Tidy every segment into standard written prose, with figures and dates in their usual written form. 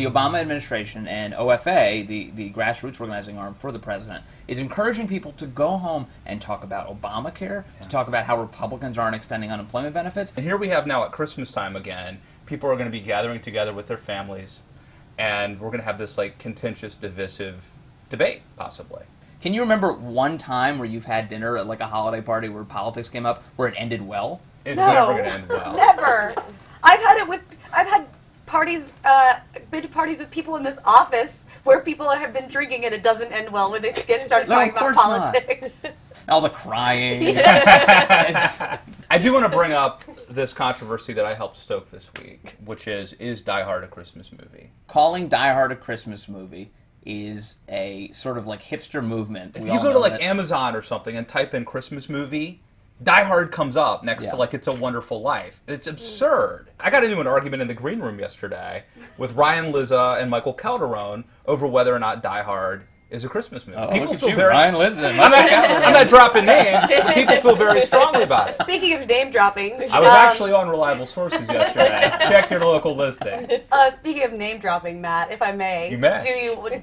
the Obama administration and OFA, the grassroots organizing arm for the president, is encouraging people to go home and talk about Obamacare, to talk about how Republicans aren't extending unemployment benefits. And here we have now at Christmas time again, people are going to be gathering together with their families, and we're going to have this like contentious, divisive debate, possibly. Can you remember one time where you've had dinner at like a holiday party where politics came up, where it ended well? It's never going to end well. Never. I've had parties, been to parties with people in this office where people have been drinking and it doesn't end well when they get started talking about politics. All the crying. I do want to bring up this controversy that I helped stoke this week, which is Die Hard a Christmas movie? Calling Die Hard a Christmas movie is a sort of like hipster movement. If you go to like Amazon or something and type in Christmas movie, Die Hard comes up next to like It's a Wonderful Life. It's absurd. I got into an argument in the green room yesterday with Ryan Lizza and Michael Calderon over whether or not Die Hard is a Christmas movie. People feel very Ryan Lizza. I'm not dropping names, but people feel very strongly about it. Speaking of name dropping, I was actually on Reliable Sources yesterday. Check your local listings. Speaking of name dropping, Matt, if I may, you may. Do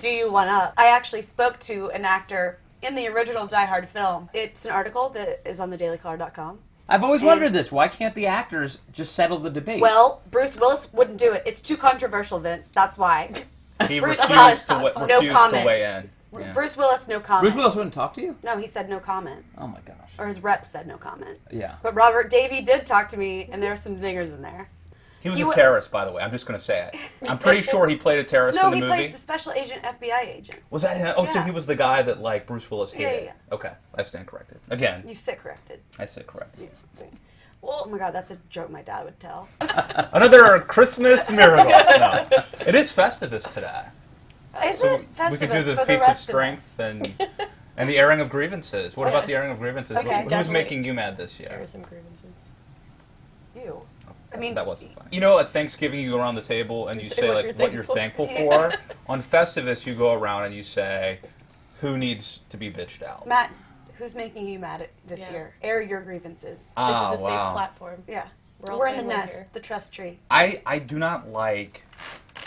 you want to? I actually spoke to an actor in the original Die Hard film. It's an article that is on thedailycaller.com. I've always wondered this. Why can't the actors just settle the debate? Well, Bruce Willis wouldn't do it. It's too controversial, Vince. That's why. He refused to weigh in. Yeah. Bruce Willis, no comment. Bruce Willis wouldn't talk to you? No, he said no comment. Oh my gosh. Or his rep said no comment. Yeah. But Robert Davey did talk to me, and there were some zingers in there. He was a terrorist, by the way. I'm just going to say it. I'm pretty sure he played a terrorist in the movie. No, he played the special agent, FBI agent. Was that him? Oh, yeah. So he was the guy that like Bruce Willis hated. Yeah. Okay, I stand corrected. Again. You sit corrected. I sit corrected. Yeah. Well, oh my God, that's a joke my dad would tell. Another Christmas miracle. No. It is Festivus today. Is it Festivus? We could do the feats of strength and the airing of grievances. What about the airing of grievances? Okay, Who's making you mad this year? There are some grievances. You. I mean, that wasn't funny. You know, at Thanksgiving you go around the table and you say like what you're thankful for. On Festivus you go around and you say, who needs to be bitched out? Matt, who's making you mad this year? Air your grievances. This is a safe platform. Yeah. We're in the nest, the trust tree. I do not like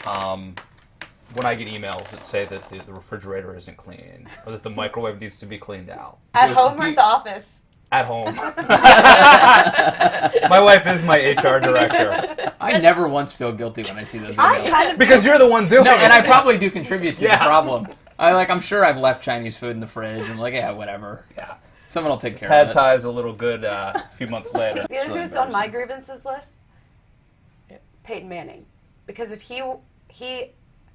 when I get emails that say that the refrigerator isn't clean or that the microwave needs to be cleaned out. At home or at the office? At home. My wife is my HR director. I never once feel guilty when I see those emails. Because you're the one doing it. No, and I probably do contribute to the problem. I'm sure I've left Chinese food in the fridge and like, yeah, whatever. Yeah. Someone will take care of it. Pad Thai's a little good a few months later. You know who's on my grievances list? Peyton Manning. Because if he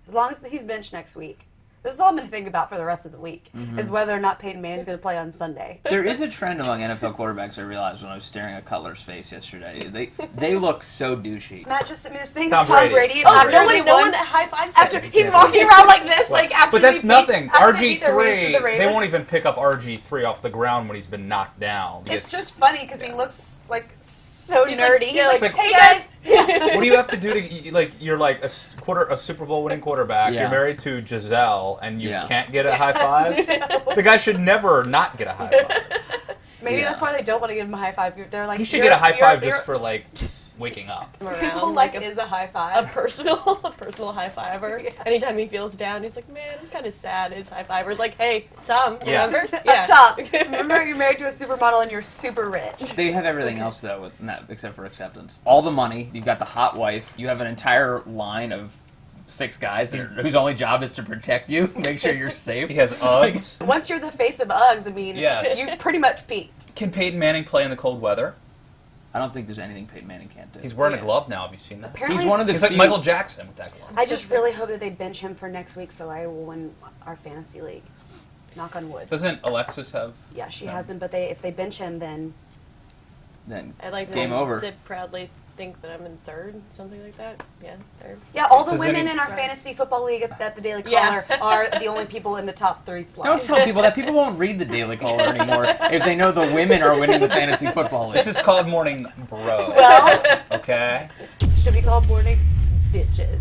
as long as he's benched next week, this is all I'm going to think about for the rest of the week, is whether or not Peyton Manning's going to play on Sunday. There is a trend among NFL quarterbacks I realized when I was staring at Cutler's face yesterday. They look so douchey. Matt, this thing Tom with Tom Brady. Brady. No one high fives after he's walking around like this, after. But that's nothing. RG3, they won't even pick up RG3 off the ground when he's been knocked down. It's just funny because he looks like so nerdy. He's like, hey guys. What do you have to do to you're like a Super Bowl winning quarterback? Yeah. You're married to Giselle, and you can't get a high five. The guy should never not get a high five. Maybe that's why they don't want to give him a high five. They're like, he should get a high five just for waking up. His whole life is a high five. A personal high fiver. Yeah. Anytime he feels down, he's like, man, I'm kind of sad. His high fiver's like, hey, Tom, remember? Yeah. Tom, remember you're married to a supermodel and you're super rich. They have everything else, though, except for acceptance. All the money. You've got the hot wife. You have an entire line of 6 guys whose only job is to protect you, make sure you're safe. He has Uggs. Once you're the face of Uggs, I mean, you pretty much peaked. Can Peyton Manning play in the cold weather? I don't think there's anything Peyton Manning can't do. He's wearing a glove now. Have you seen that? Apparently, he's one of the He's like Michael Jackson with that glove. I just really hope that they bench him for next week so I will win our fantasy league. Knock on wood. Doesn't Alexis have? Yeah, she hasn't, but if they bench him, then I'd like game over. To proudly think that I'm in 3rd, something like that. Yeah, 3rd. Yeah, all the women in our fantasy football league at the Daily Caller are the only people in the top 3 slots. Don't tell people that. People won't read the Daily Caller anymore if they know the women are winning the fantasy football league. This is called Morning Bro. Well, okay. Should be called Morning Bitches.